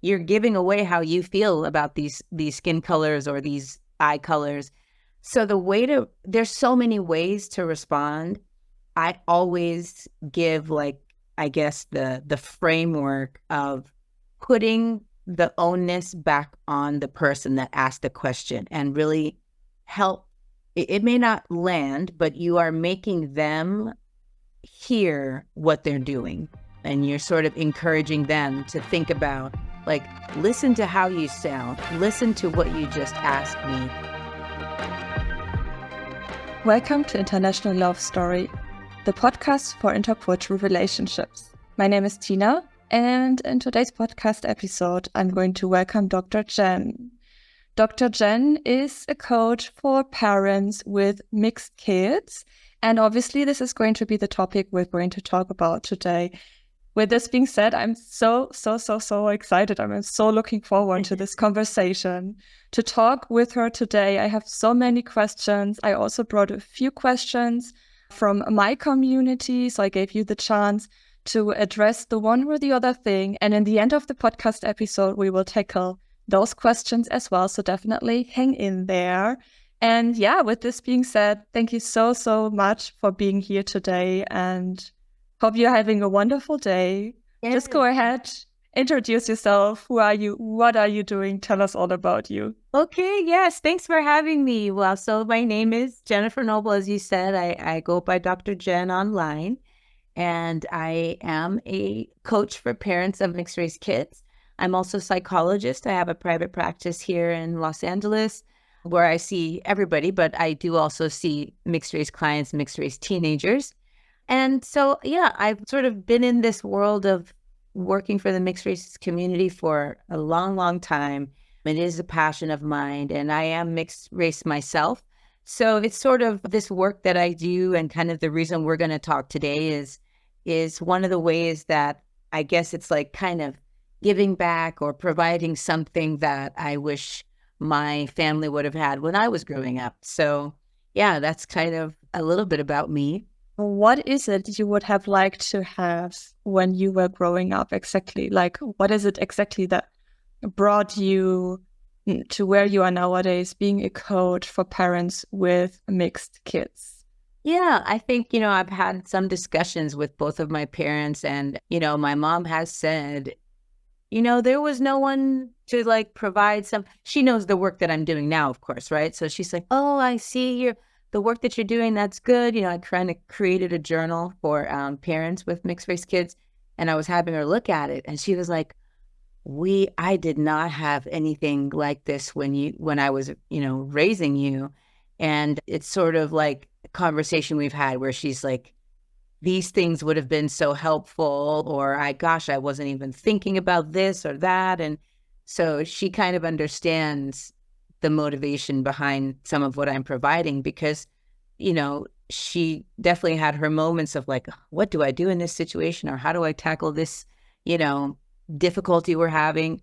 you're giving away how you feel about these skin colors or these eye colors. So there's so many ways to respond. I always give, like, I guess the framework of putting the onus back on the person that asked the question and really help. It may not land, but you are making them hear what they're doing. And you're sort of encouraging them to think about, like, listen to how you sound. Listen to what you just asked me. Welcome to International Love Story, the podcast for intercultural relationships. My name is Tina, and in today's podcast episode, I'm going to welcome Dr. Jenn. Dr. Jenn is a coach for parents with mixed kids, and obviously this is going to be the topic we're going to talk about today. With this being said, I'm so excited. I'm so looking forward to this conversation, to talk with her today. I have so many questions. I also brought a few questions from my community, so I gave you the chance to address the one or the other thing. And in the end of the podcast episode, we will tackle those questions as well. So definitely hang in there. And yeah, with this being said, thank you so much for being here today, and hope you're having a wonderful day. Yes. Just go ahead, introduce yourself. Who are you? What are you doing? Tell us all about you. Okay, yes. Thanks for having me. Well, so my name is Jennifer Noble, as you said. I go by Dr. Jenn online, and I am a coach for parents of mixed race kids. I'm also a psychologist. I have a private practice here in Los Angeles where I see everybody, but I do also see mixed race clients, mixed race teenagers. And so, yeah, I've sort of been in this world of working for the mixed race community for a long time. It is a passion of mine, and I am mixed race myself. So it's sort of this work that I do, and kind of the reason we're going to talk today is one of the ways that I guess it's like kind of giving back or providing something that I wish my family would have had when I was growing up. So yeah, that's kind of a little bit about me. What is it you would have liked to have when you were growing up exactly? Like, what is it exactly that brought you to where you are nowadays, being a coach for parents with mixed kids? Yeah, I think, I've had some discussions with both of my parents, and, my mom has said, there was no one to like provide she knows the work that I'm doing now, of course, right? So she's like, oh, I see the work that you're doing, that's good. I kind of created a journal for parents with mixed race kids, and I was having her look at it, and she was like, I did not have anything like this when I was, raising you. And it's sort of like a conversation we've had where she's like, these things would have been so helpful, or I wasn't even thinking about this or that. And so she kind of understands the motivation behind some of what I'm providing, because, she definitely had her moments of like, what do I do in this situation? Or how do I tackle this, difficulty we're having?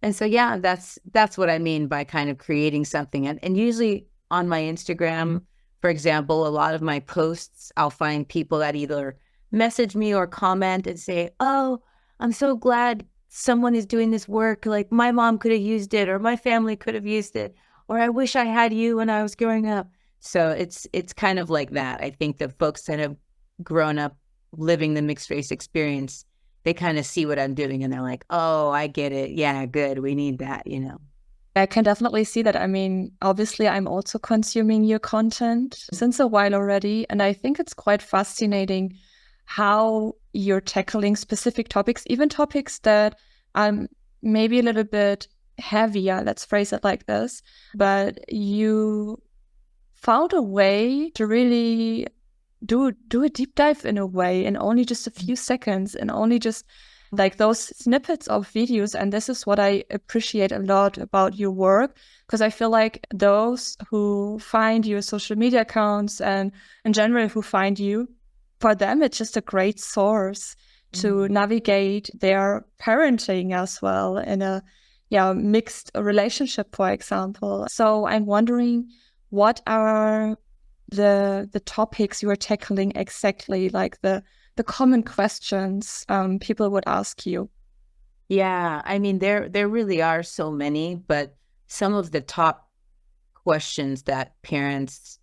And so, yeah, that's what I mean by kind of creating something. And usually on my Instagram, for example, a lot of my posts, I'll find people that either message me or comment and say, oh, I'm so glad someone is doing this work. Like, my mom could have used it, or my family could have used it, or I wish I had you when I was growing up. So it's kind of like that. I think the folks that have grown up living the mixed race experience, they kind of see what I'm doing and they're like, oh, I get it. Yeah, good. We need that, I can definitely see that. I mean, obviously, I'm also consuming your content since a while already. And I think it's quite fascinating how you're tackling specific topics, even topics that are maybe a little bit heavier, let's phrase it like this. But you found a way to really do a deep dive in a way in only just a few seconds, and only just like those snippets of videos. And this is what I appreciate a lot about your work, because I feel like those who find your social media accounts and in general who find you, for them, it's just a great source to navigate their parenting as well in a mixed relationship, for example. So I'm wondering, what are the topics you are tackling exactly, like the common questions people would ask you? Yeah, I mean, there really are so many, but some of the top questions that parents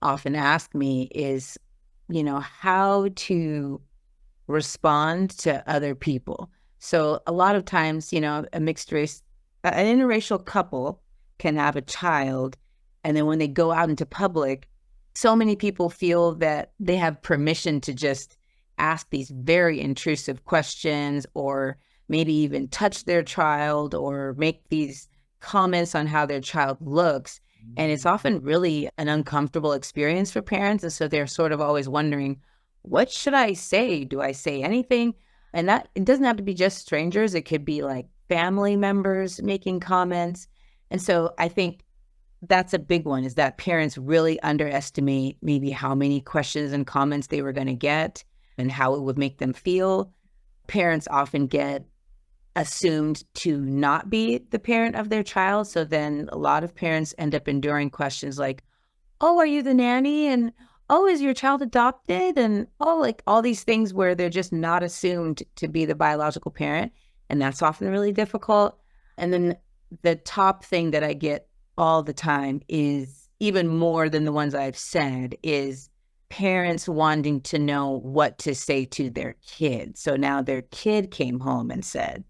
often ask me is, how to respond to other people. So a lot of times, a mixed race, an interracial couple can have a child, and then when they go out into public, so many people feel that they have permission to just ask these very intrusive questions, or maybe even touch their child, or make these comments on how their child looks. And it's often really an uncomfortable experience for parents. And so they're sort of always wondering, what should I say? Do I say anything? And that it doesn't have to be just strangers. It could be like family members making comments. And so I think that's a big one, is that parents really underestimate maybe how many questions and comments they were going to get and how it would make them feel. Parents often get assumed to not be the parent of their child. So then a lot of parents end up enduring questions like, oh, are you the nanny? And oh, is your child adopted? And oh, like all these things where they're just not assumed to be the biological parent. And that's often really difficult. And then the top thing that I get all the time is, even more than the ones I've said, is parents wanting to know what to say to their kid. So now their kid came home and said,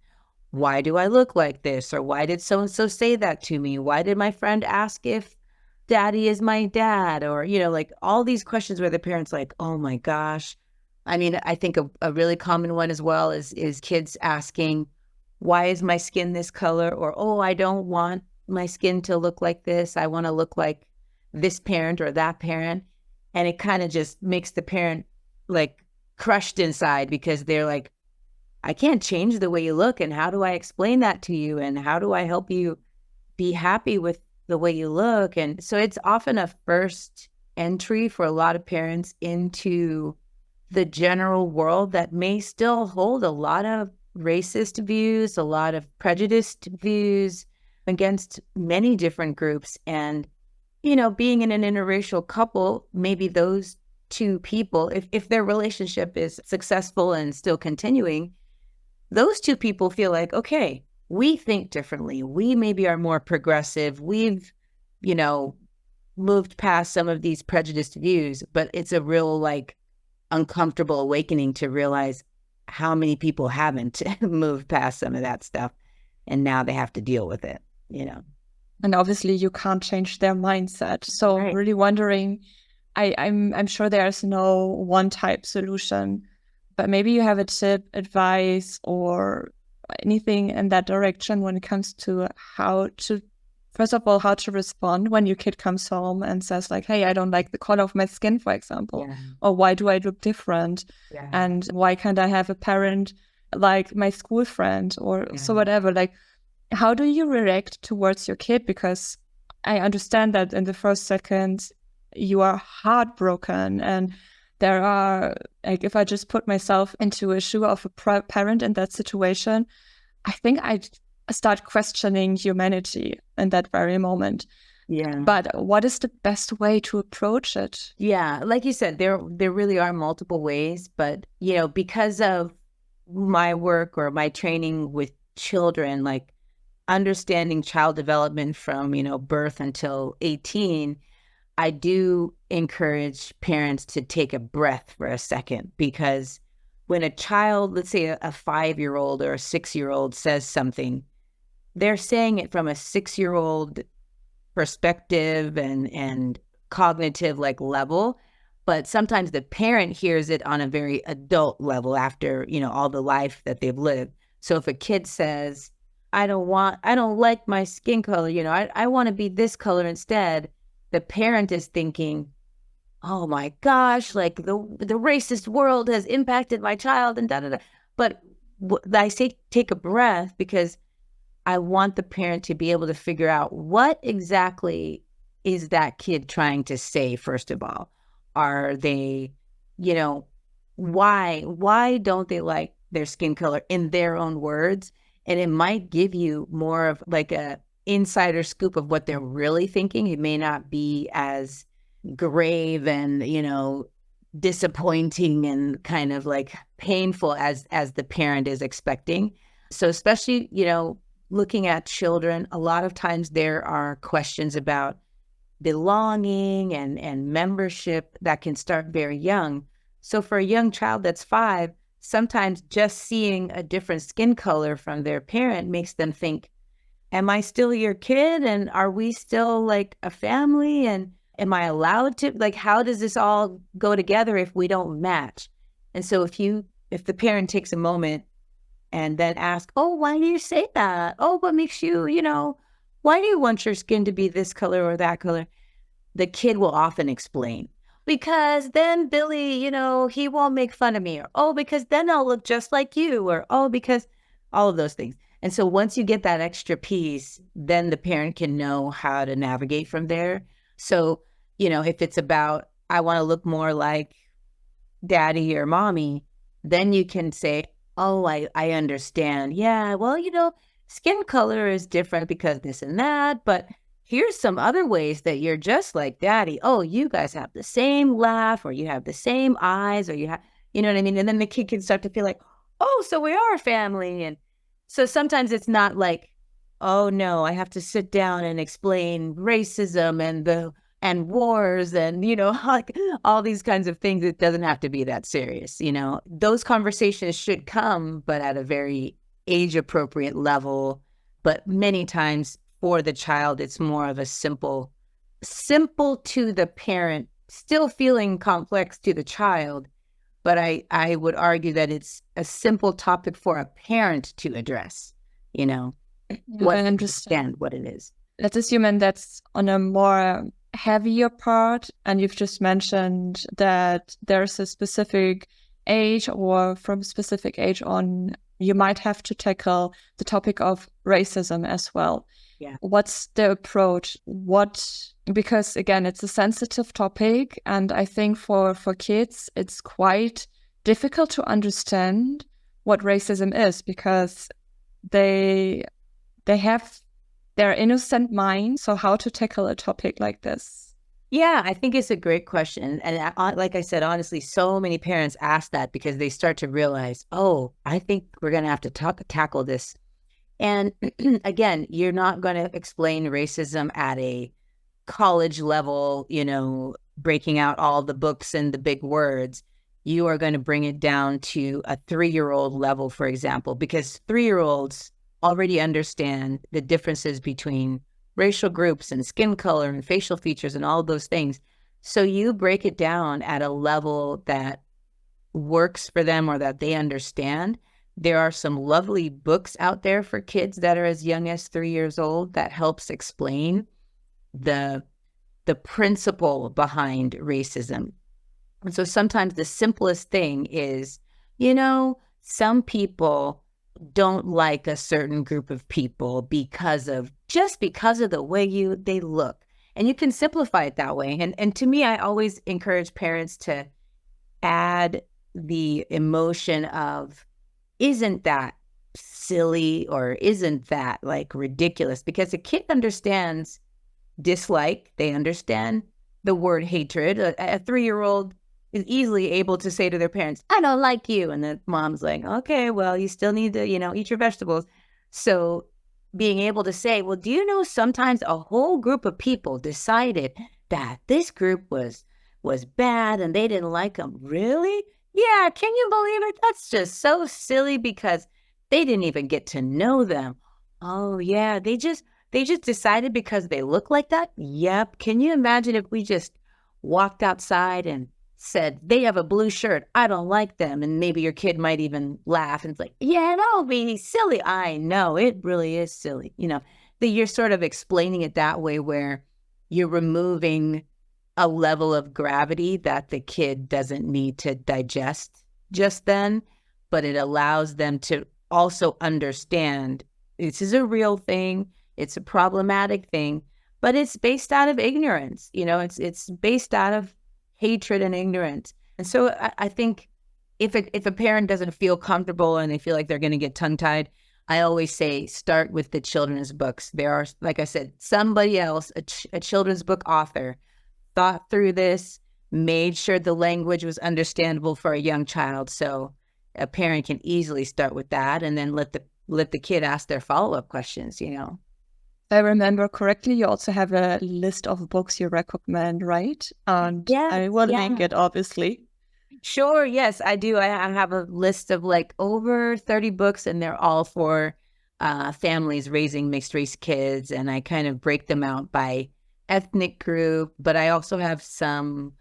why do I look like this? Or why did so-and-so say that to me? Why did my friend ask if daddy is my dad? Or, like all these questions where the parents like, oh my gosh. I mean, I think a really common one as well is kids asking, why is my skin this color? Or, oh, I don't want my skin to look like this. I want to look like this parent or that parent. And it kind of just makes the parent like crushed inside, because they're like, I can't change the way you look. And how do I explain that to you? And how do I help you be happy with the way you look? And so it's often a first entry for a lot of parents into the general world that may still hold a lot of racist views, a lot of prejudiced views against many different groups. And, being in an interracial couple, maybe those two people, if their relationship is successful and still continuing, those two people feel like, okay, we think differently. We maybe are more progressive. We've, moved past some of these prejudiced views, but it's a real like uncomfortable awakening to realize how many people haven't moved past some of that stuff. And now they have to deal with it, And obviously you can't change their mindset. So Right. really wondering, I'm sure there's no one type solution, but maybe you have a tip, advice, or anything in that direction when it comes to how to, first of all, how to respond when your kid comes home and says like, hey, I don't like the color of my skin, for example, Yeah. or why do I look different? Yeah. And why can't I have a parent like my school friend or so whatever? Like, how do you react towards your kid? Because I understand that in the first second you are heartbroken, and there are, like, if I just put myself into a shoe of a parent in that situation, I think I'd start questioning humanity in that very moment. Yeah. But what is the best way to approach it? Yeah. Like you said, there really are multiple ways, but, because of my work or my training with children, like understanding child development from, birth until 18, I do encourage parents to take a breath for a second, because when a child, let's say a 5-year-old or a 6-year-old says something, they're saying it from a 6-year-old perspective and cognitive like level. But sometimes the parent hears it on a very adult level after, all the life that they've lived. So if a kid says, I don't like my skin color, I want to be this color instead, the parent is thinking, oh my gosh, like the racist world has impacted my child and da da da. But I say take a breath, because I want the parent to be able to figure out what exactly is that kid trying to say. First of all, are they, why don't they like their skin color in their own words? And it might give you more of like a insider scoop of what they're really thinking. It may not be as grave and, disappointing and kind of like painful as the parent is expecting. So especially, looking at children, a lot of times there are questions about belonging and membership that can start very young. So for a young child that's 5, sometimes just seeing a different skin color from their parent makes them think, am I still your kid? And are we still like a family? And am I allowed to, like, how does this all go together if we don't match? And so if the parent takes a moment and then ask, oh, why do you say that? Oh, what makes you, why do you want your skin to be this color or that color? The kid will often explain, because then Billy, he won't make fun of me, or, oh, because then I'll look just like you, or, oh, because all of those things. And so once you get that extra piece, then the parent can know how to navigate from there. So, if it's about, I want to look more like daddy or mommy, then you can say, oh, I understand. Yeah, well, skin color is different because this and that, but here's some other ways that you're just like daddy. Oh, you guys have the same laugh, or you have the same eyes, or you know what I mean? And then the kid can start to feel like, oh, so we are a family. And so sometimes it's not like, oh no, I have to sit down and explain racism and wars and, like all these kinds of things. It doesn't have to be that serious. Those conversations should come, but at a very age appropriate level. But many times for the child, it's more of a simple to the parent, still feeling complex to the child. But I would argue that it's a simple topic for a parent to address, I understand what it is. Let's assume that's on a more heavier part. And you've just mentioned that there's a specific age, or from a specific age on, you might have to tackle the topic of racism as well. Yeah. What's the approach? Because again, it's a sensitive topic. And I think for kids, it's quite difficult to understand what racism is, because they have their innocent mind. So how to tackle a topic like this? Yeah, I think it's a great question. And like I said, honestly, so many parents ask that because they start to realize, oh, I think we're going to have to tackle this. And again, you're not going to explain racism at a college level, breaking out all the books and the big words. You are going to bring it down to a 3-year-old level, for example, because 3-year-olds already understand the differences between racial groups and skin color and facial features and all of those things. So you break it down at a level that works for them or that they understand. There are some lovely books out there for kids that are as young as 3 years old that helps explain the principle behind racism. And so sometimes the simplest thing is, some people don't like a certain group of people because of the way they look. And you can simplify it that way. And to me, I always encourage parents to add the emotion of, isn't that silly, or isn't that like ridiculous? Because a kid understands dislike. They understand the word hatred. A 3-year-old is easily able to say to their parents, I don't like you. And the mom's like, okay, well, you still need to, eat your vegetables. So being able to say, well, do you know sometimes a whole group of people decided that this group was bad and they didn't like them? Really? Yeah, can you believe it? That's just so silly because they didn't even get to know them. Oh, yeah, they just decided because they look like that? Yep. Can you imagine if we just walked outside and said, they have a blue shirt, I don't like them? And maybe your kid might even laugh and it's like, yeah, that'll be silly. I know, it really is silly. That you're sort of explaining it that way, where you're removing a level of gravity that the kid doesn't need to digest just then, but it allows them to also understand this is a real thing. It's a problematic thing, but it's based out of ignorance. It's based out of hatred and ignorance. And so I think if a parent doesn't feel comfortable and they feel like they're going to get tongue-tied, I always say, start with the children's books. There are, like I said, somebody else, a children's book author, thought through this, made sure the language was understandable for a young child. So a parent can easily start with that and then let the let the kid ask their follow-up questions, If I remember correctly, you also have a list of books you recommend, right? And I will link it, obviously. Sure. Yes, I do. I have a list of like over 30 books, and they're all for families raising mixed race kids. And I kind of break them out by ethnic group, but I also have some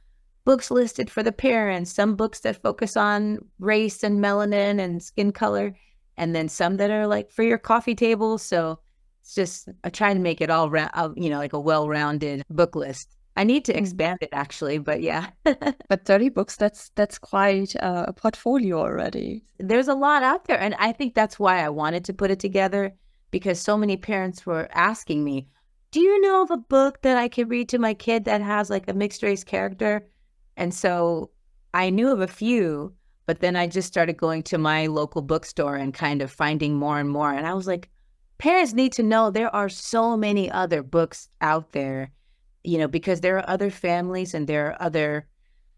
books listed for the parents, some books that focus on race and melanin and skin color, and then some that are like for your coffee table. So it's just, I try to make it all, like a well-rounded book list. I need to expand it actually, but yeah. But 30 books, that's quite a portfolio already. There's a lot out there. And I think that's why I wanted to put it together, because so many parents were asking me, do you know of a book that I could read to my kid that has like a mixed race character? And so I knew of a few, but then I just started going to my local bookstore and kind of finding more and more. And I was like, parents need to know there are so many other books out there, because there are other families and there are other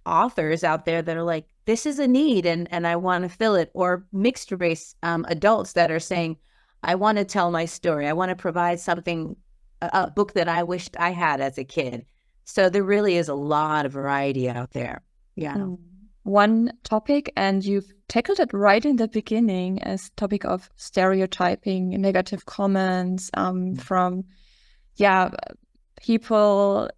authors out there that are like, this is a need and I want to fill it. Or mixed race adults that are saying, I want to tell my story. I want to provide something, a book that I wished I had as a kid. So there really is a lot of variety out there. Yeah. One topic, and you've tackled it right in the beginning, as topic of stereotyping, negative comments from people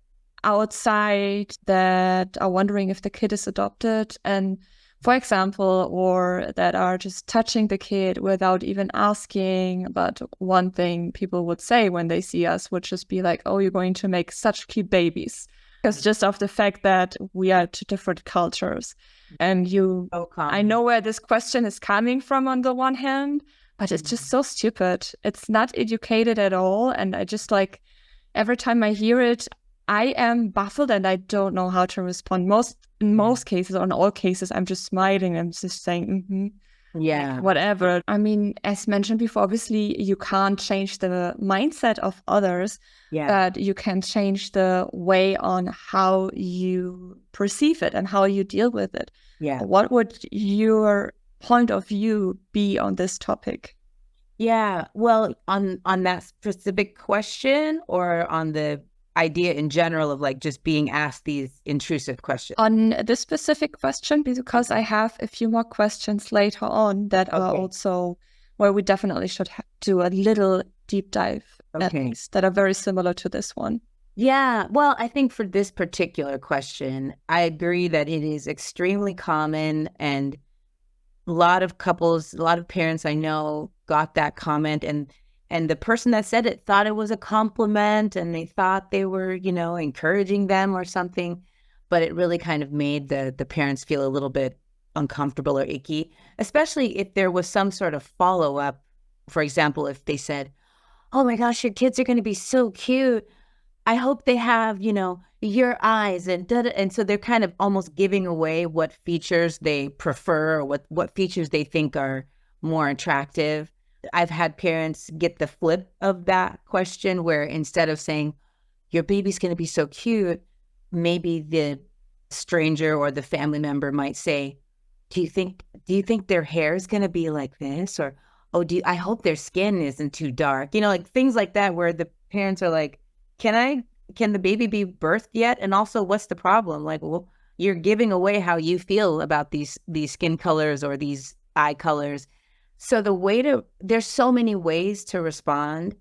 outside that are wondering if the kid is adopted, and for example, or that are just touching the kid without even asking. But one thing people would say when they see us would just be like, oh, you're going to make such cute babies. It's just of the fact that we are two different cultures. And I know where this question is coming from on the one hand, but it's just so stupid. It's not educated at all. And I just every time I hear it, I am baffled and I don't know how to respond. In most cases, or in all cases, I'm just smiling and just saying, whatever. I mean, as mentioned before, obviously you can't change the mindset of others, but you can change the way on how you perceive it and how you deal with it. Yeah. What would your point of view be on this topic? Yeah. Well, on that specific question, or on the idea in general of just being asked these intrusive questions? On this specific question, because I have a few more questions later on that are also where we definitely should do a little deep dive, at least, that are very similar to this one. Yeah. Well, I think for this particular question, I agree that it is extremely common, and a lot of couples, a lot of parents I know got that comment, and the person that said it thought it was a compliment, and they thought they were, encouraging them or something, but it really kind of made the parents feel a little bit uncomfortable or icky, especially if there was some sort of follow-up. For example, if they said, oh my gosh, your kids are going to be so cute. I hope they have, your eyes and so they're kind of almost giving away what features they prefer, or what features they think are more attractive. I've had parents get the flip of that question, where instead of saying, your baby's going to be so cute, maybe the stranger or the family member might say, do you think their hair is going to be like this? Or, oh, I hope their skin isn't too dark. Things like that, where the parents are like, can the baby be birthed yet? And also, what's the problem? Well, you're giving away how you feel about these skin colors or these eye colors. So there's so many ways to respond.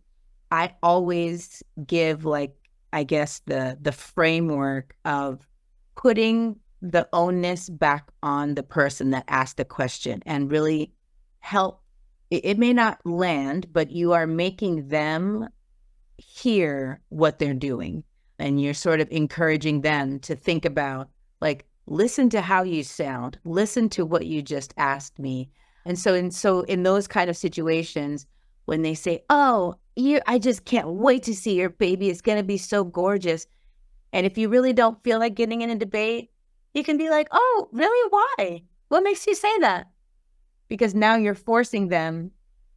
I always give I guess the framework of putting the onus back on the person that asked the question, and really help. It may not land, but you are making them hear what they're doing, and you're sort of encouraging them to think about, listen to how you sound, listen to what you just asked me. And so in those kind of situations, when they say, oh, I just can't wait to see your baby, it's going to be so gorgeous. And if you really don't feel like getting in a debate, you can be like, oh, really? Why? What makes you say that? Because now you're forcing them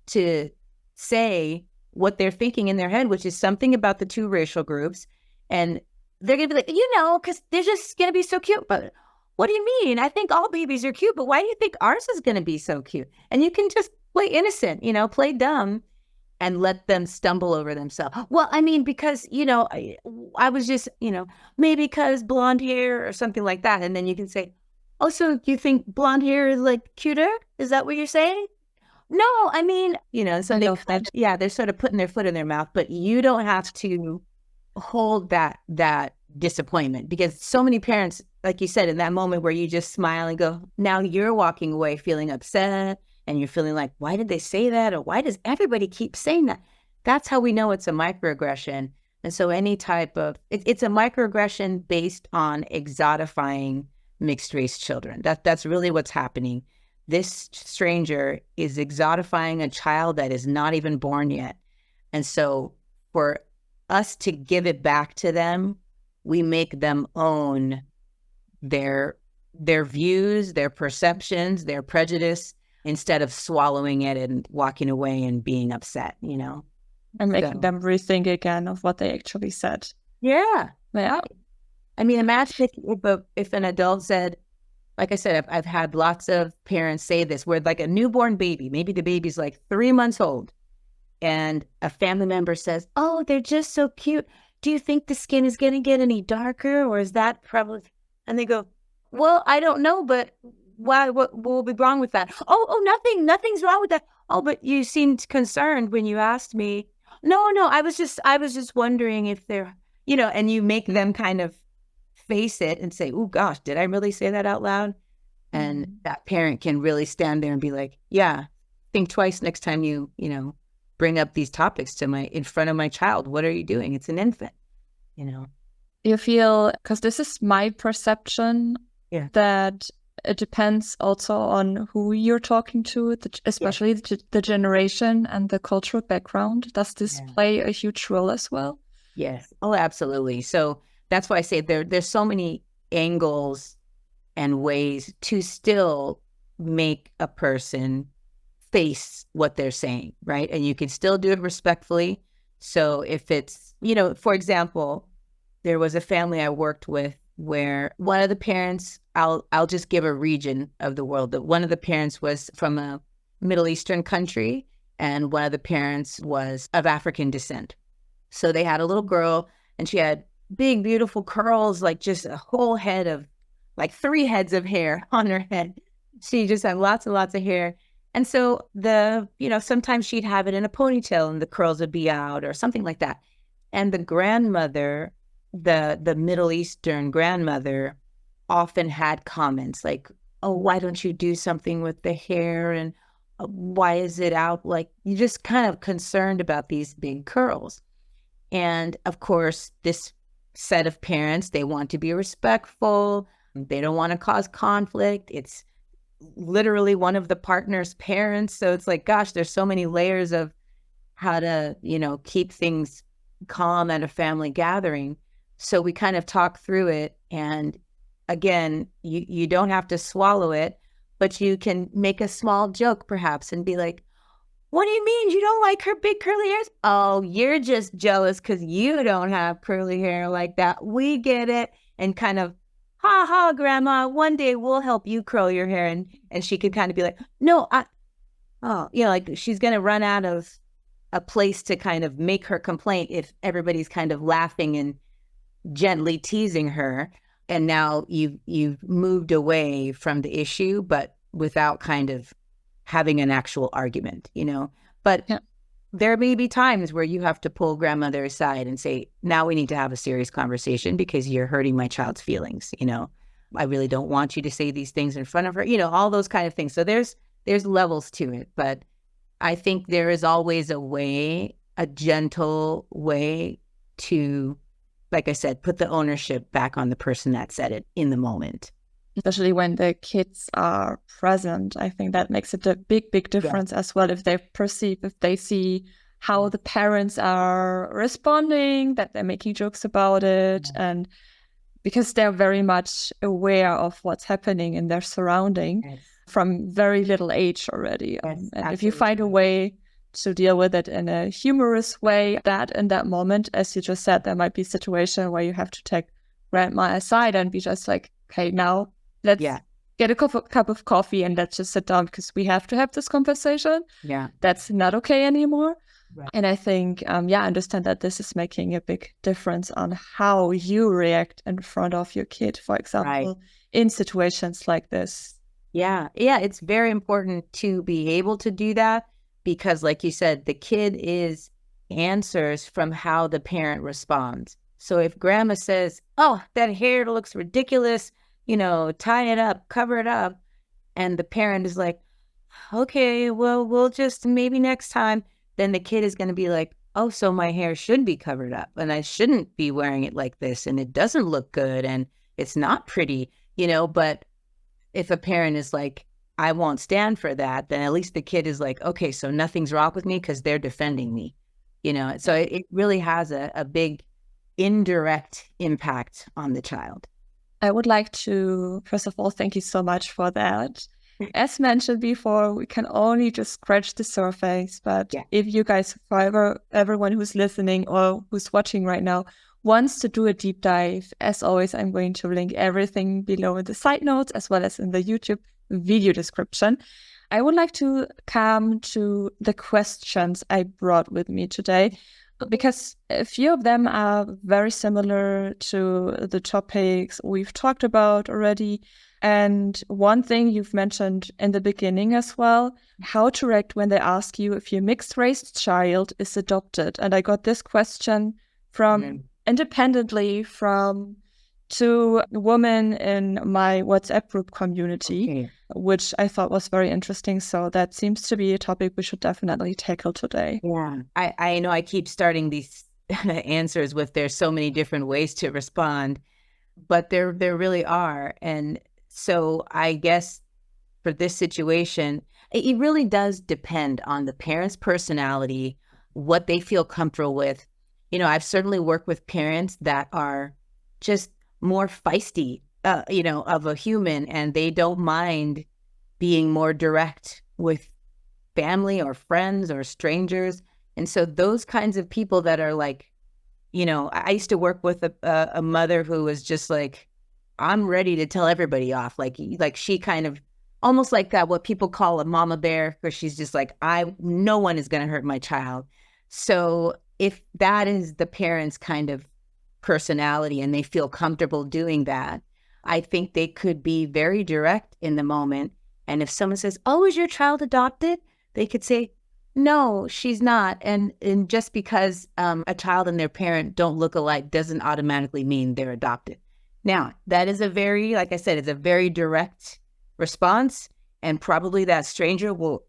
to say what they're thinking in their head, which is something about the two racial groups. And they're going to be like, because they're just going to be so cute. But what do you mean? I think all babies are cute, but why do you think ours is going to be so cute? And you can just play innocent, play dumb and let them stumble over themselves. Well, I mean, because, I was just, maybe because blonde hair or something like that. And then you can say, oh, so you think blonde hair is like cuter? Is that what you're saying? No, I mean, so I they, love that. yeah, they're sort of putting their foot in their mouth, but you don't have to hold that disappointment, because so many parents, like you said, in that moment where you just smile and go, now you're walking away feeling upset and you're feeling like, why did they say that? Or why does everybody keep saying that? That's how we know it's a microaggression. And so any type of, it's a microaggression based on exotifying mixed race children. That's really what's happening. This stranger is exotifying a child that is not even born yet. And so for us to give it back to them, we make them own their views, their perceptions, their prejudice, instead of swallowing it and walking away and being upset, And making them rethink again of what they actually said. Yeah. Yeah. I mean, imagine if an adult said, like I said, I've had lots of parents say this, where like a newborn baby, maybe the baby's like 3 months old, and a family member says, oh, they're just so cute. Do you think the skin is going to get any darker, or is that probably? And they go, well, I don't know, but why? What will be wrong with that? Oh, nothing's wrong with that. Oh, but you seemed concerned when you asked me. No, I was just wondering if they're, and you make them kind of face it and say, oh gosh, did I really say that out loud? And that parent can really stand there and be like, yeah, think twice next time you bring up these topics in front of my child. What are you doing? It's an infant, You feel, because this is my perception, that it depends also on who you're talking to, especially the generation and the cultural background. Does this play a huge role as well? Yes. Oh, absolutely. So that's why I say there's so many angles and ways to still make a person face what they're saying, right? And you can still do it respectfully. So if it's, for example, there was a family I worked with where one of the parents, I'll just give a region of the world, that one of the parents was from a Middle Eastern country and one of the parents was of African descent. So they had a little girl and she had big, beautiful curls, like just a whole head of, like 3 heads of hair on her head. She just had lots and lots of hair. And so sometimes she'd have it in a ponytail and the curls would be out or something like that. And the grandmother, the Middle Eastern grandmother, often had comments like, oh, why don't you do something with the hair? And why is it out? Like, you're just kind of concerned about these big curls. And of course, this set of parents, they want to be respectful. They don't want to cause conflict. It's literally one of the partner's parents. So it's like, gosh, there's so many layers of how to, keep things calm at a family gathering. So we kind of talk through it. And again, you don't have to swallow it, but you can make a small joke perhaps and be like, what do you mean you don't like her big curly hairs? Oh, you're just jealous because you don't have curly hair like that. We get it. And kind of, ha ha, grandma, one day we'll help you curl your hair. And she could kind of be like, no, like she's going to run out of a place to kind of make her complaint if everybody's kind of laughing and gently teasing her. And now you've moved away from the issue, but without kind of having an actual argument, But there may be times where you have to pull grandmother aside and say, now we need to have a serious conversation because you're hurting my child's feelings. I really don't want you to say these things in front of her, all those kind of things. So there's levels to it, but I think there is always a gentle way to, like I said, put the ownership back on the person that said it in the moment. Especially when the kids are present. I think that makes it a big, big difference as well. If they see how the parents are responding, that they're making jokes about it, and because they're very much aware of what's happening in their surrounding from very little age already. And if you find a way to deal with it in a humorous way, that in that moment, as you just said, there might be a situation where you have to take grandma aside and be just like, okay, now let's get a cup of coffee and let's just sit down because we have to have this conversation. Yeah. That's not okay anymore. Right. And I think, I understand that this is making a big difference on how you react in front of your kid, for example, in situations like this. Yeah. Yeah. It's very important to be able to do that because, like you said, the kid answers from how the parent responds. So if grandma says, oh, that hair looks ridiculous, tie it up, cover it up. And the parent is like, okay, well, we'll just maybe next time. Then the kid is going to be like, oh, so my hair should be covered up and I shouldn't be wearing it like this. And it doesn't look good and it's not pretty, but if a parent is like, I won't stand for that, then at least the kid is like, okay, so nothing's wrong with me because they're defending me, So it really has a big indirect impact on the child. I would like to, first of all, thank you so much for that. As mentioned before, we can only just scratch the surface, but if you guys, for everyone who's listening or who's watching right now, wants to do a deep dive, as always, I'm going to link everything below in the side notes as well as in the YouTube video description. I would like to come to the questions I brought with me today, because a few of them are very similar to the topics we've talked about already. And one thing you've mentioned in the beginning as well, how to react when they ask you if your mixed-race child is adopted. And I got this question from independently from two women in my WhatsApp group community, which I thought was very interesting. So that seems to be a topic we should definitely tackle today. Yeah, I know I keep starting these answers with there's so many different ways to respond, but there really are. And so I guess for this situation, it really does depend on the parent's personality, what they feel comfortable with. I've certainly worked with parents that are just more feisty, of a human, and they don't mind being more direct with family or friends or strangers. And so those kinds of people that are like, I used to work with a mother who was just like, I'm ready to tell everybody off. Like she kind of almost like that, what people call a mama bear, where she's just like, no one is going to hurt my child. So if that is the parent's kind of personality and they feel comfortable doing that, I think they could be very direct in the moment. And if someone says, oh, is your child adopted? They could say, no, she's not. And just because a child and their parent don't look alike doesn't automatically mean they're adopted. Now, that is like I said, it's a very direct response. And probably that stranger will,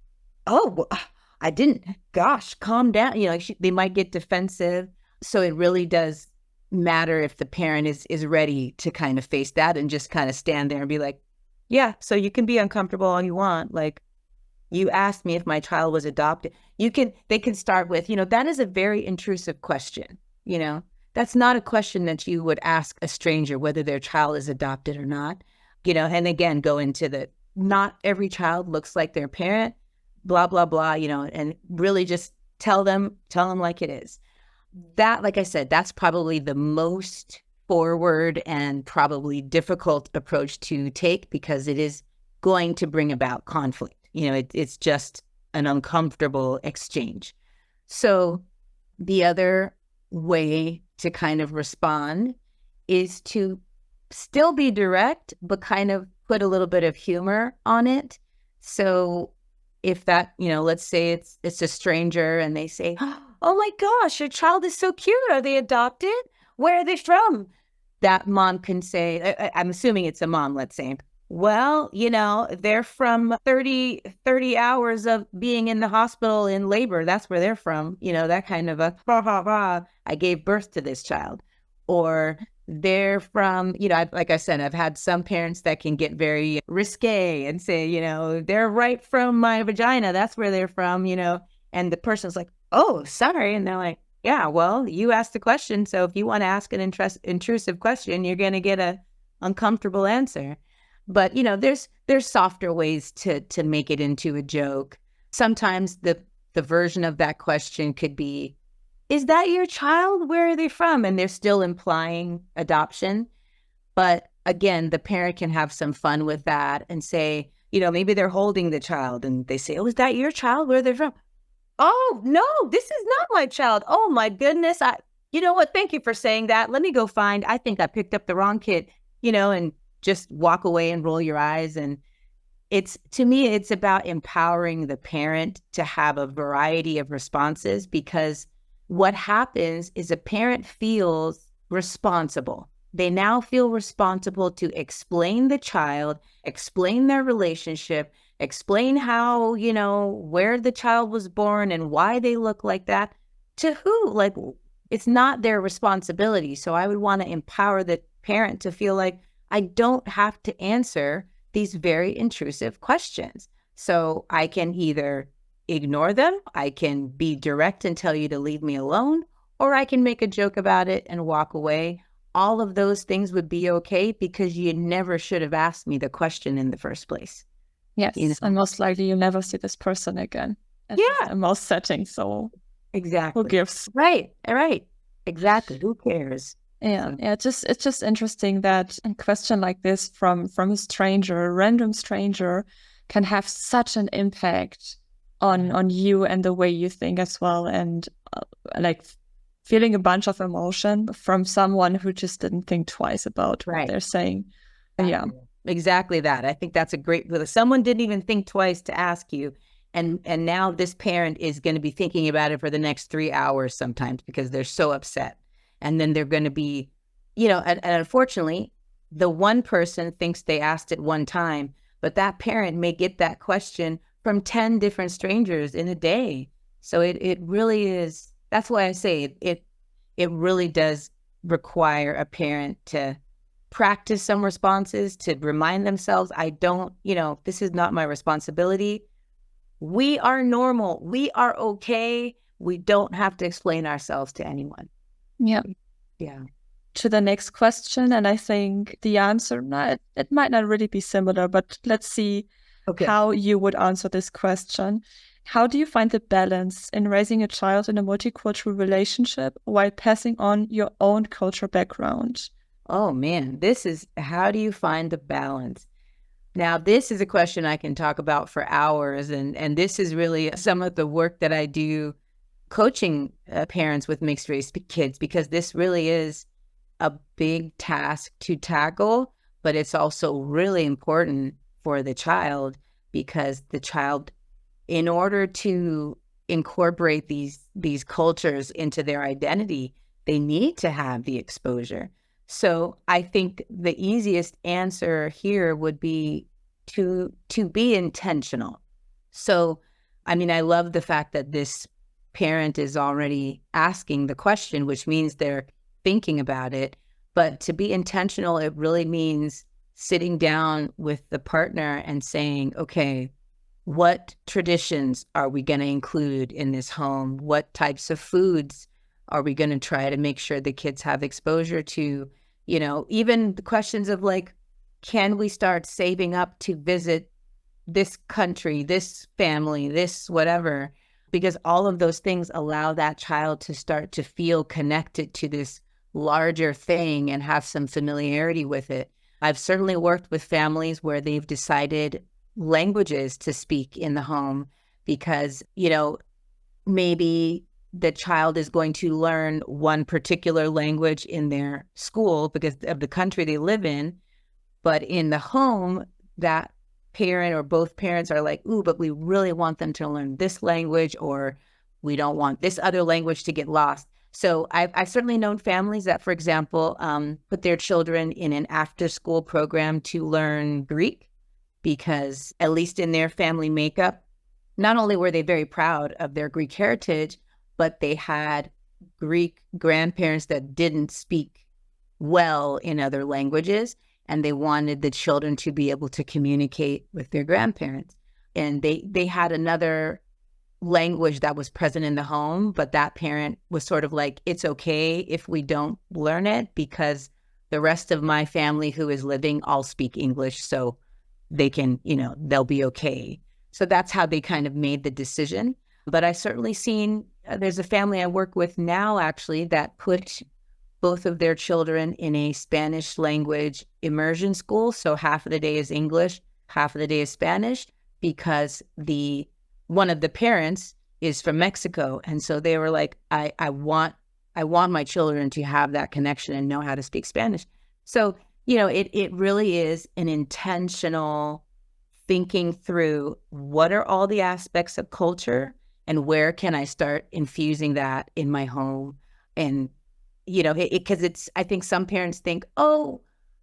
I didn't, gosh, calm down. They might get defensive. So it really does matter if the parent is ready to kind of face that and just kind of stand there and be like, yeah, so you can be uncomfortable all you want. Like, you asked me if my child was adopted. They can start with, that is a very intrusive question. That's not a question that you would ask a stranger, whether their child is adopted or not, and again, go into not every child looks like their parent, blah, blah, blah, and really just tell them like it is. That, like I said, that's probably the most forward and probably difficult approach to take because it is going to bring about conflict. It's just an uncomfortable exchange. So the other way to kind of respond is to still be direct, but kind of put a little bit of humor on it. So if that, let's say it's a stranger and they say, oh my gosh, your child is so cute. Are they adopted? Where are they from? That mom can say, I'm assuming it's a mom, let's say, well, they're from 30 hours of being in the hospital in labor. That's where they're from. That kind of I gave birth to this child. Or they're from, like I said, I've had some parents that can get very risque and say, they're right from my vagina. That's where they're from, and the person's like, oh, sorry. And they're like, yeah, well, you asked the question. So if you want to ask an intrusive question, you're going to get a uncomfortable answer. But, there's softer ways to make it into a joke. Sometimes the version of that question could be, is that your child? Where are they from? And they're still implying adoption. But again, the parent can have some fun with that and say, maybe they're holding the child and they say, oh, is that your child? Where are they from? Oh, no, this is not my child. Oh, my goodness. You know what? Thank you for saying that. Let me go I think I picked up the wrong kid, and just walk away and roll your eyes. And to me, it's about empowering the parent to have a variety of responses, because what happens is a parent feels responsible. They now feel responsible to explain the child, explain their relationship, explain how, where the child was born and why they look like that. To who? Like, it's not their responsibility. So I would want to empower the parent to feel like, I don't have to answer these very intrusive questions. So I can either ignore them, I can be direct and tell you to leave me alone, or I can make a joke about it and walk away. All of those things would be okay, because you never should have asked me the question in the first place. Yes, and most likely you'll never see this person again. Yeah. In most settings, so exactly. Who gives? Right, exactly. Who cares? Yeah, it's just interesting that a question like this from a stranger, a random stranger, can have such an impact on you and the way you think as well, and like feeling a bunch of emotion from someone who just didn't think twice about what they're saying. Yeah, exactly that. I think that's a great. Someone didn't even think twice to ask you, and now this parent is going to be thinking about it for the next 3 hours sometimes, because they're so upset. And then they're going to be, and unfortunately, the one person thinks they asked it one time, but that parent may get that question from 10 different strangers in a day. So it really is. That's why I say it really does require a parent to practice some responses, to remind themselves, I don't, this is not my responsibility. We are normal. We are okay. We don't have to explain ourselves to anyone. Yeah. To the next question, and I think the answer, it might not really be similar, but let's see how you would answer this question. How do you find the balance in raising a child in a multicultural relationship while passing on your own cultural background? Oh man, how do you find the balance? Now, this is a question I can talk about for hours, and this is really some of the work that I do coaching parents with mixed race kids, because this really is a big task to tackle, but it's also really important for the child, because the child, in order to incorporate these cultures into their identity, they need to have the exposure. So I think the easiest answer here would be to be intentional. So, I mean, I love the fact that this parent is already asking the question, which means they're thinking about it. But to be intentional, it really means sitting down with the partner and saying, okay, what traditions are we going to include in this home? What types of foods are we going to try to make sure the kids have exposure to? Even the questions of like, can we start saving up to visit this country, this family, this whatever? Because all of those things allow that child to start to feel connected to this larger thing and have some familiarity with it. I've certainly worked with families where they've decided languages to speak in the home, because, maybe the child is going to learn one particular language in their school because of the country they live in. But in the home, that parent or both parents are like, ooh, but we really want them to learn this language, or we don't want this other language to get lost. So I've certainly known families that, for example, put their children in an after-school program to learn Greek, because at least in their family makeup, not only were they very proud of their Greek heritage, but they had Greek grandparents that didn't speak well in other languages, and they wanted the children to be able to communicate with their grandparents. And they had another language that was present in the home, but that parent was sort of like, it's okay if we don't learn it, because the rest of my family who is living all speak English, so they can, they'll be okay. So that's how they kind of made the decision. But I certainly seen, there's a family I work with now actually that put both of their children in a Spanish language immersion school. So half of the day is English, half of the day is Spanish, because one of the parents is from Mexico. And so they were like, I want my children to have that connection and know how to speak Spanish. So, it really is an intentional thinking through what are all the aspects of culture and where can I start infusing that in my home. And, because I think some parents think, oh,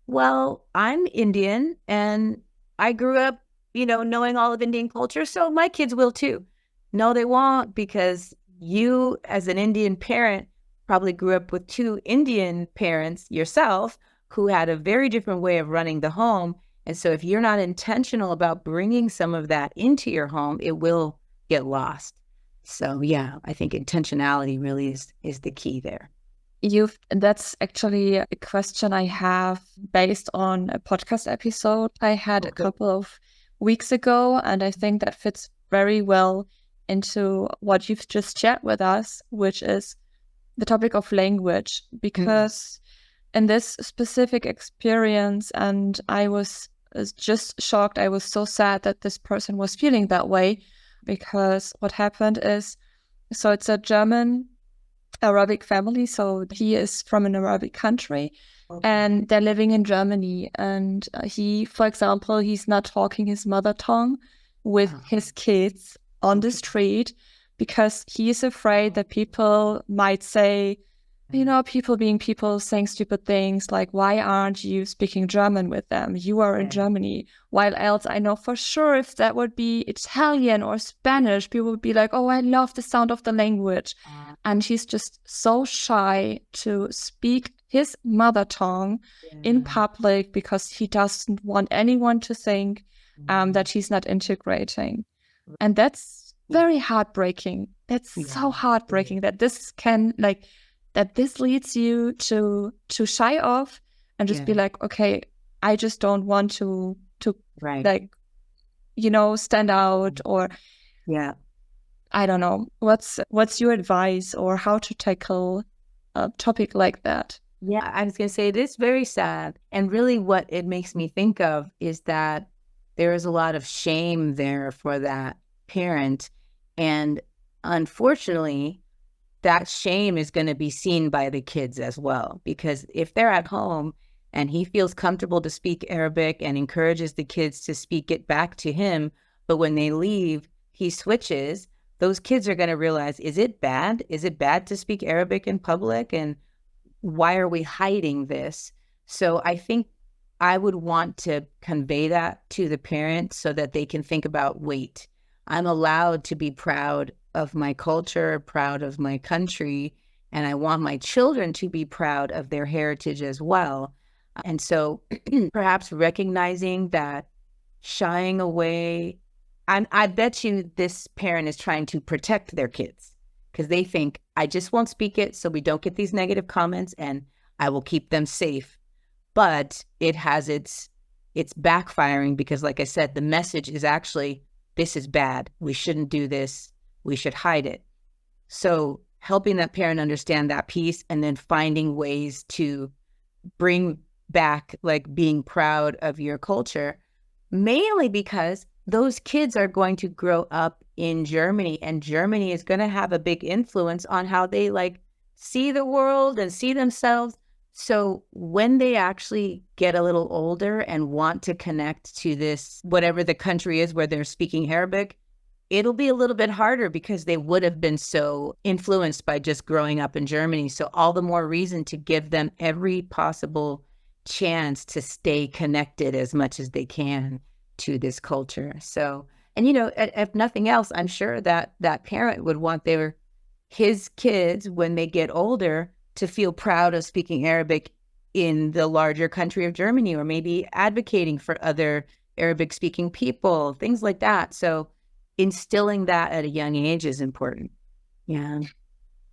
well, I'm Indian and I grew up, knowing all of Indian culture, so my kids will too. No, they won't, because you as an Indian parent probably grew up with two Indian parents yourself who had a very different way of running the home. And so if you're not intentional about bringing some of that into your home, it will get lost. So yeah, I think intentionality really is the key there. That's actually a question I have based on a podcast episode I had a couple of weeks ago. And I think that fits very well into what you've just shared with us, which is the topic of language. Because in this specific experience, and I was just shocked, I was so sad that this person was feeling that way, because what happened is, so it's a German Arabic family. So he is from an Arabic country and they're living in Germany. And he, for example, he's not talking his mother tongue with his kids on the street because he is afraid that people might say, people being people saying stupid things like, why aren't you speaking German with them? You are in Germany. While else I know for sure if that would be Italian or Spanish, people would be like, oh, I love the sound of the language. And he's just so shy to speak his mother tongue in public because he doesn't want anyone to think that he's not integrating. And that's very heartbreaking. That's so heartbreaking that this can that this leads you to shy off and just be like, okay, I just don't want to stand out, or I don't know. What's your advice or how to tackle a topic like that? Yeah, I was going to say it is very sad. And really what it makes me think of is that there is a lot of shame there for that parent. And unfortunately, that shame is going to be seen by the kids as well, because if they're at home and he feels comfortable to speak Arabic and encourages the kids to speak it back to him, but when they leave, he switches, those kids are going to realize, is it bad? Is it bad to speak Arabic in public? And why are we hiding this? So I think I would want to convey that to the parents so that they can think about, wait, I'm allowed to be proud of my culture, proud of my country, and I want my children to be proud of their heritage as well. And so perhaps recognizing that shying away, I bet you this parent is trying to protect their kids because they think, I just won't speak it so we don't get these negative comments and I will keep them safe. But it has it's backfiring because, like I said, the message is actually, this is bad. We shouldn't do this. We should hide it. So helping that parent understand that piece and then finding ways to bring back being proud of your culture, mainly because those kids are going to grow up in Germany and Germany is going to have a big influence on how they see the world and see themselves. So when they actually get a little older and want to connect to this, whatever the country is where they're speaking Arabic, it'll be a little bit harder because they would have been so influenced by just growing up in Germany. So all the more reason to give them every possible chance to stay connected as much as they can to this culture. So, and if nothing else, I'm sure that that parent would want his kids, when they get older, to feel proud of speaking Arabic in the larger country of Germany, or maybe advocating for other Arabic speaking people, things like that. So instilling that at a young age is important. Yeah.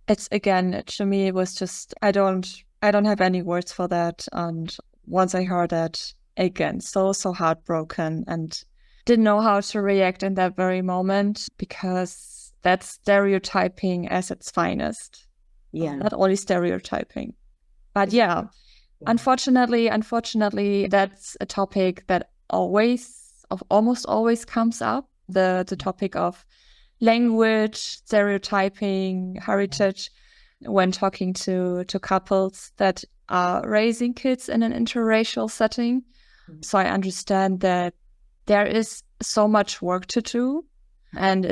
It's, again, to me, it was just, I don't have any words for that. And once I heard that, again, so heartbroken and didn't know how to react in that very moment, because that's stereotyping as its finest. Yeah. Not only stereotyping. But yeah, unfortunately, that's a topic that almost always comes up. The topic of language, stereotyping, heritage, when talking to couples that are raising kids in an interracial setting. So I understand that there is so much work to do. And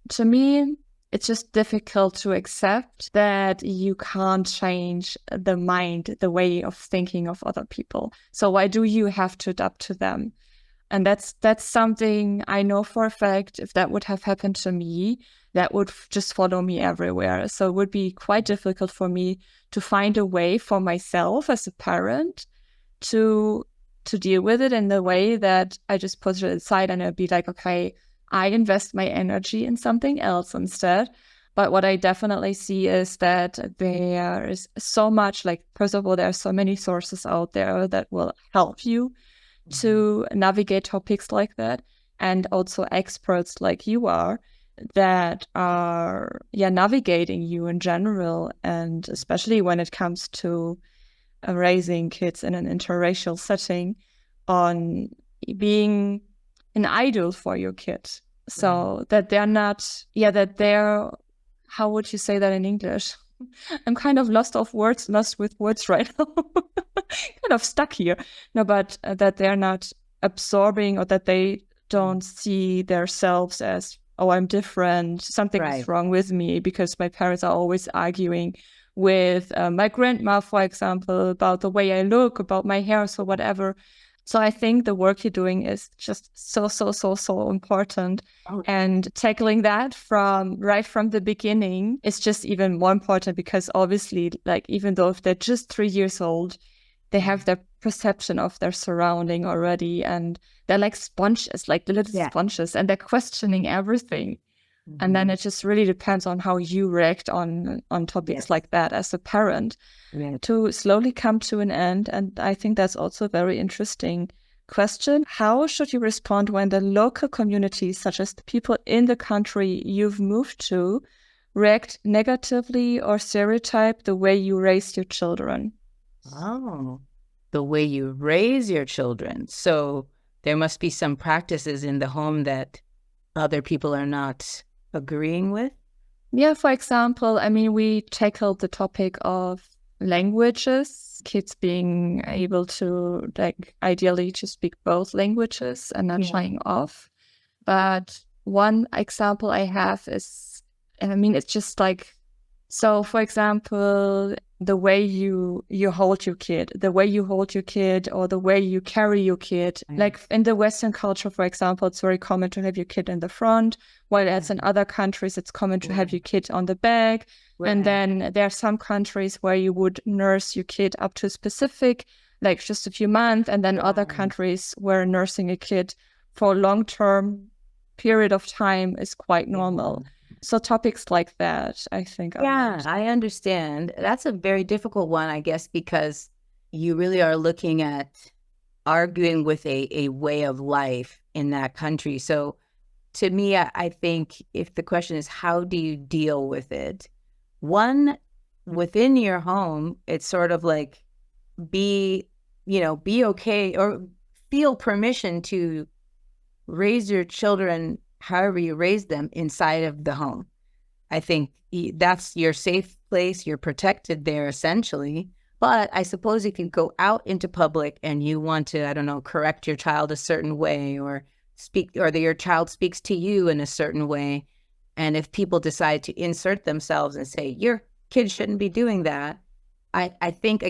to me, it's just difficult to accept that you can't change the mind, the way of thinking of other people. So why do you have to adapt to them? And that's something I know for a fact. If that would have happened to me, that would just follow me everywhere. So it would be quite difficult for me to find a way for myself as a parent to deal with it in the way that I just put it aside and I'd be like, okay, I invest my energy in something else instead. But what I definitely see is that there is so much, like, first of all, there are so many sources out there that will help you to navigate topics like that. And also experts like you are that are navigating you in general. And especially when it comes to raising kids in an interracial setting, on being an idol for your kid. So that they're not, how would you say that in English? I'm kind of lost with words right now. Kind of stuck here. No, but that they're not absorbing, or that they don't see themselves as, oh, I'm different. Something is wrong with me, because my parents are always arguing with my grandma, for example, about the way I look, about my hair, so whatever. So I think the work you're doing is just so important. And tackling that right from the beginning is just even more important, because obviously, like, even though if they're just 3 years old, they have their perception of their surrounding already, and they're like sponges, like the little sponges, and they're questioning everything. And then it just really depends on how you react on topics like that as a parent to slowly come to an end. And I think that's also a very interesting question. How should you respond when the local communities, such as the people in the country you've moved to, react negatively or stereotype the way you raise your children? Oh, the way you raise your children. So there must be some practices in the home that other people are not agreeing with? Yeah, for example, I mean, we tackled the topic of languages, kids being able to, like, ideally to speak both languages and not shying off. But one example I have is, I mean, it's just like, so for example, the way you hold your kid, or the way you carry your kid. Like in the Western culture, for example, it's very common to have your kid in the front, while as in other countries, it's common to have your kid on the back. And then there are some countries where you would nurse your kid up to a specific, like just a few months, and then other countries where nursing a kid for a long-term period of time is quite normal. So topics like that, I think. I understand. That's a very difficult one, I guess, because you really are looking at arguing with a way of life in that country. So to me, I think if the question is, how do you deal with it? One, within your home, it's sort of like be okay, or feel permission to raise your children however you raise them inside of the home. I think that's your safe place. You're protected there, essentially. But I suppose you can go out into public and you want to, I don't know, correct your child a certain way, or your child speaks to you in a certain way. And if people decide to insert themselves and say, your kid shouldn't be doing that, I think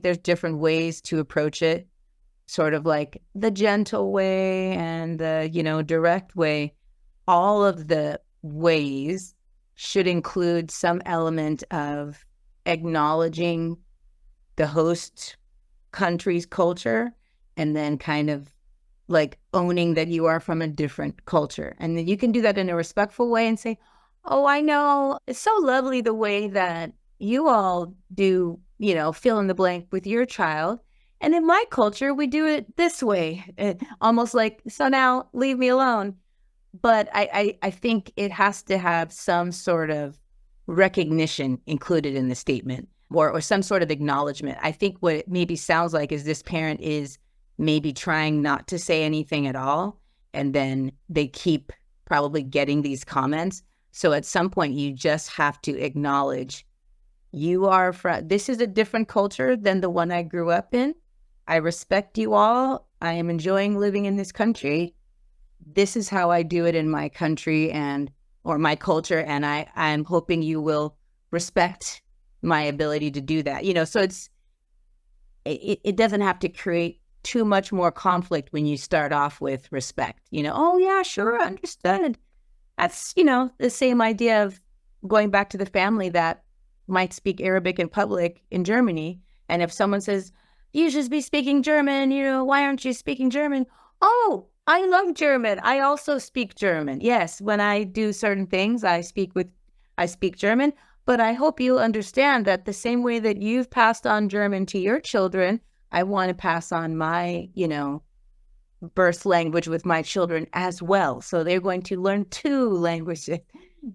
there's different ways to approach it, sort of like the gentle way and the, direct way. All of the ways should include some element of acknowledging the host country's culture, and then kind of like owning that you are from a different culture. And then you can do that in a respectful way and say, oh, I know, it's so lovely the way that you all do, fill in the blank with your child. And in my culture, we do it this way, almost like, so now leave me alone. But I think it has to have some sort of recognition included in the statement. or some sort of acknowledgement. I think what it maybe sounds like is this parent is maybe trying not to say anything at all, and then they keep probably getting these comments. So at some point, you just have to acknowledge this is a different culture than the one I grew up in. I respect you all. I am enjoying living in this country. This is how I do it in my country or my culture, and I'm hoping you will respect my ability to do that. So it doesn't have to create too much more conflict when you start off with respect. Oh yeah, sure, understood. That's, the same idea of going back to the family that might speak Arabic in public in Germany. And if someone says, you should be speaking German, why aren't you speaking German? Oh, I love German. I also speak German. Yes, when I do certain things, I speak German. But I hope you understand that the same way that you've passed on German to your children, I want to pass on my, birth language with my children as well. So they're going to learn two languages,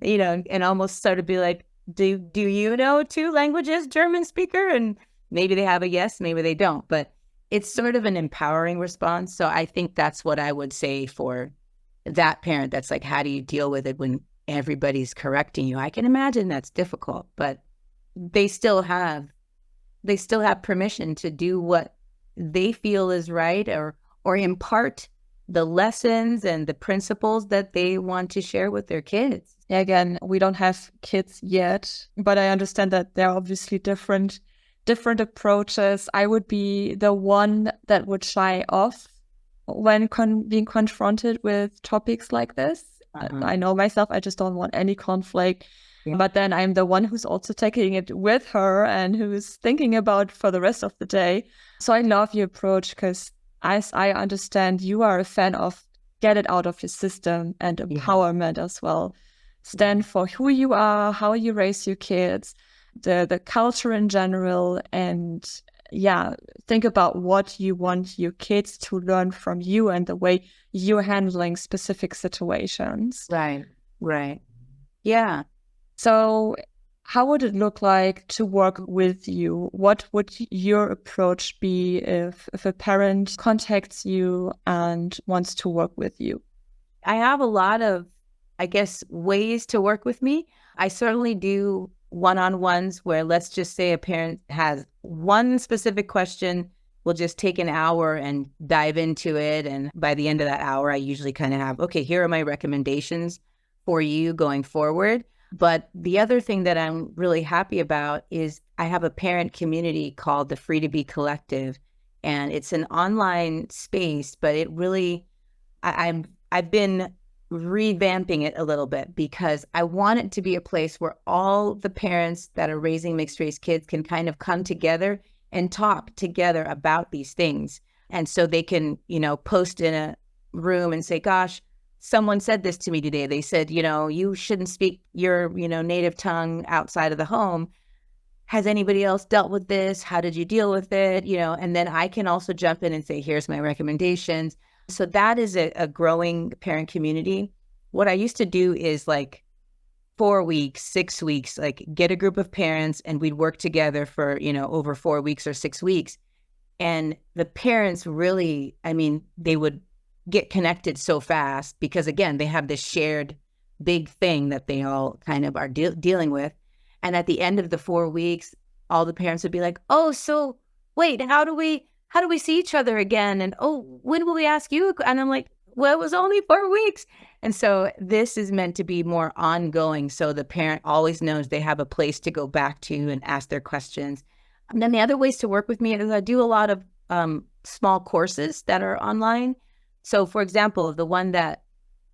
and almost sort of be like, do you know two languages, German speaker? And maybe they have a yes, maybe they don't. But it's sort of an empowering response. So I think that's what I would say for that parent. That's like, how do you deal with it when everybody's correcting you? I can imagine that's difficult, but they still have permission to do what they feel is right, or impart the lessons and the principles that they want to share with their kids. Yeah, again, we don't have kids yet, but I understand that there are obviously different approaches. I would be the one that would shy off when being confronted with topics like this. I know myself, I just don't want any conflict. Yeah. But then I'm the one who's also taking it with her and who's thinking about for the rest of the day. So I love your approach, because as I understand, you are a fan of get it out of your system and empowerment as well. Stand for who you are, how you raise your kids, the culture in general, and think about what you want your kids to learn from you and the way you're handling specific situations. Right. Yeah. So how would it look like to work with you? What would your approach be if a parent contacts you and wants to work with you? I have a lot of, I guess, ways to work with me. I certainly do one-on-ones where, let's just say a parent has one specific question. We'll just take an hour and dive into it. And by the end of that hour, I usually kind of have, okay, here are my recommendations for you going forward. But the other thing that I'm really happy about is I have a parent community called the Free to Be Collective, and it's an online space, but it really, I've been revamping it a little bit because I want it to be a place where all the parents that are raising mixed race kids can kind of come together and talk together about these things. And so they can, post in a room and say, gosh, someone said this to me today. They said, you shouldn't speak your, native tongue outside of the home. Has anybody else dealt with this? How did you deal with it? And then I can also jump in and say, here's my recommendations. So that is a growing parent community. What I used to do is like 4 weeks, 6 weeks, like get a group of parents and we'd work together for, over 4 weeks or 6 weeks. And the parents really, they would get connected so fast because, again, they have this shared big thing that they all kind of are dealing with. And at the end of the 4 weeks, all the parents would be like, oh, so wait, how do we see each other again? And oh, when will we ask you? And I'm like, well, it was only 4 weeks. And so this is meant to be more ongoing. So the parent always knows they have a place to go back to and ask their questions. And then the other ways to work with me is I do a lot of small courses that are online. So for example, the one that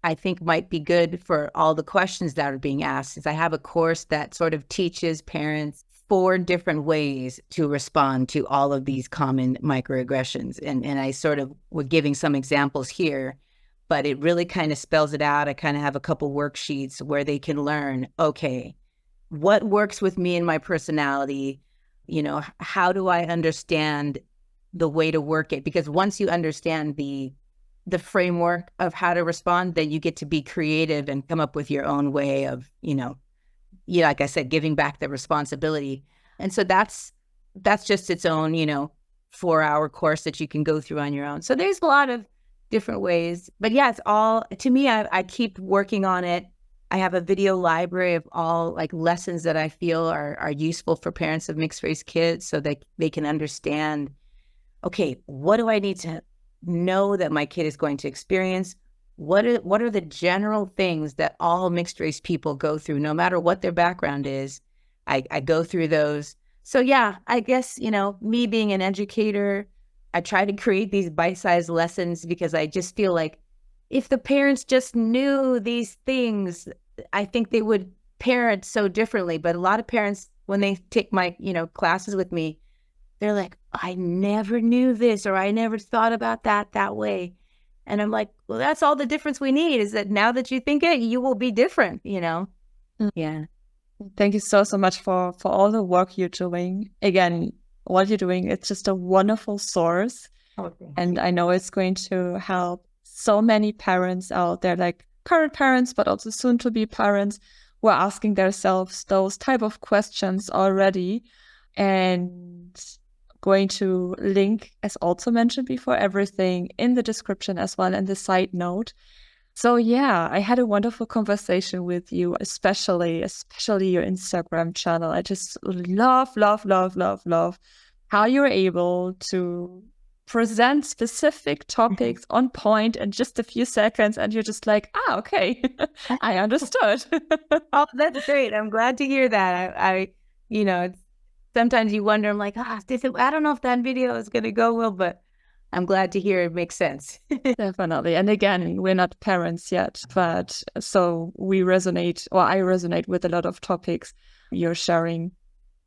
I think might be good for all the questions that are being asked is I have a course that sort of teaches parents 4 different ways to respond to all of these common microaggressions. And I sort of was giving some examples here, but it really kind of spells it out. I kind of have a couple worksheets where they can learn, okay, what works with me and my personality? How do I understand the way to work it? Because once you understand the framework of how to respond, then you get to be creative and come up with your own way of, like I said, giving back the responsibility. And so that's just its own, 4-hour course that you can go through on your own. So there's a lot of different ways. But yeah, it's all, to me, I keep working on it. I have a video library of all like lessons that I feel are useful for parents of mixed race kids so that they can understand, okay, what do I need to know that my kid is going to experience? What are the general things that all mixed race people go through, no matter what their background is? I go through those. So yeah, I guess, me being an educator, I try to create these bite-sized lessons because I just feel like if the parents just knew these things, I think they would parent so differently. But a lot of parents, when they take my, classes with me, they're like, I never knew this, or I never thought about that way. And I'm like, well, that's all the difference we need, is that now that you think it, you will be different, Mm. Yeah. Thank you so much for all the work you're doing. Again, what you're doing, it's just a wonderful source. And I know it's going to help so many parents out there, like current parents, but also soon to be parents, who are asking themselves those type of questions already. And going to link, as also mentioned before, everything in the description as well, and the side note. So yeah, I had a wonderful conversation with you, especially your Instagram channel. I just love how you're able to present specific topics on point in just a few seconds, and you're just like, okay, I understood. Oh, that's great. I'm glad to hear that. I sometimes you wonder, I'm like, I don't know if that video is going to go well, but I'm glad to hear it makes sense. Definitely. And again, we're not parents yet, but so I resonate with a lot of topics you're sharing.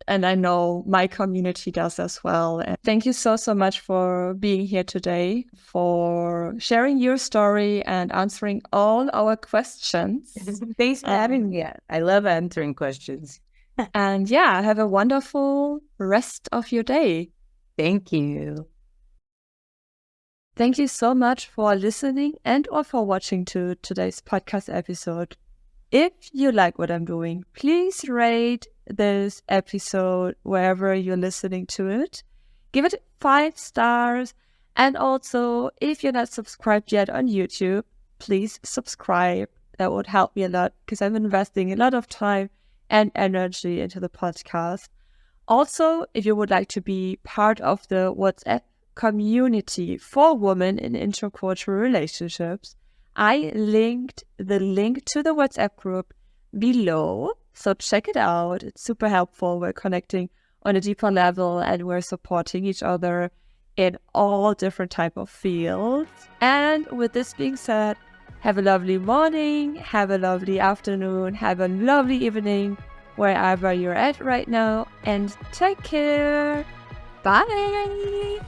And I know my community does as well. And thank you so much for being here today, for sharing your story and answering all our questions. Thanks for having me. I love answering questions. And yeah, have a wonderful rest of your day. Thank you. Thank you so much for listening and or for watching to today's podcast episode. If you like what I'm doing, please rate this episode wherever you're listening to it. Give it 5 stars. And also, if you're not subscribed yet on YouTube, please subscribe. That would help me a lot because I'm investing a lot of time and energy into the podcast. Also, if you would like to be part of the WhatsApp community for women in intercultural relationships, I linked the link to the WhatsApp group below. So check it out. It's super helpful. We're connecting on a deeper level and we're supporting each other in all different type of fields. And with this being said, have a lovely morning, have a lovely afternoon, have a lovely evening, wherever you're at right now, and take care. Bye.